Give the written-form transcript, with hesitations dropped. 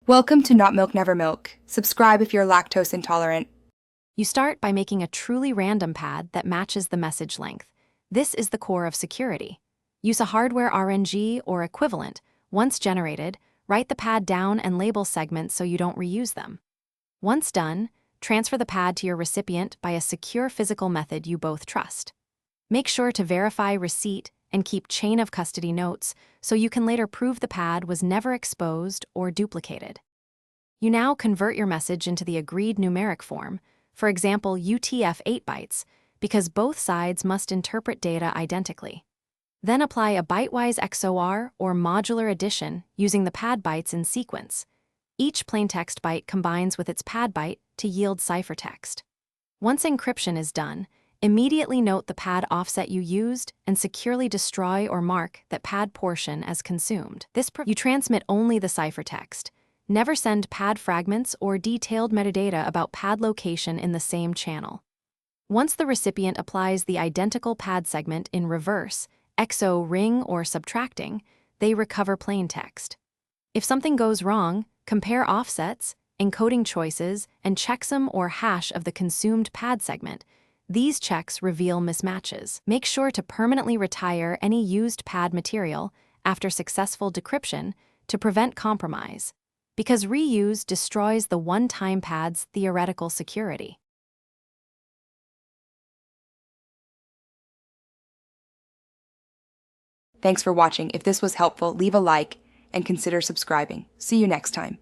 Welcome to Not Milk Never Milk. Subscribe if you're lactose intolerant. You start by making a truly random pad that matches the message length. This is the core of security. Use a hardware RNG or equivalent. Once generated, write the pad down and label segments so you don't reuse them. Once done, transfer the pad to your recipient by a secure physical method you both trust. Make sure to verify receipt and keep chain of custody notes so you can later prove the pad was never exposed or duplicated. You now convert your message into the agreed numeric form, for example UTF-8 bytes, because both sides must interpret data identically. Then apply a bytewise XOR or modular addition using the pad bytes in sequence. Each plaintext byte combines with its pad byte to yield ciphertext. Once encryption is done, immediately note the pad offset you used and securely destroy or mark that pad portion as consumed. You transmit only the ciphertext. Never send pad fragments or detailed metadata about pad location in the same channel. Once the recipient applies the identical pad segment in reverse, XO ring or subtracting, they recover plaintext. If something goes wrong, compare offsets, encoding choices, and checksum or hash of the consumed pad segment. These checks reveal mismatches. Make sure to permanently retire any used pad material after successful decryption to prevent compromise, because reuse destroys the one-time pad's theoretical security. Thanks for watching. If this was helpful, leave a like and consider subscribing. See you next time.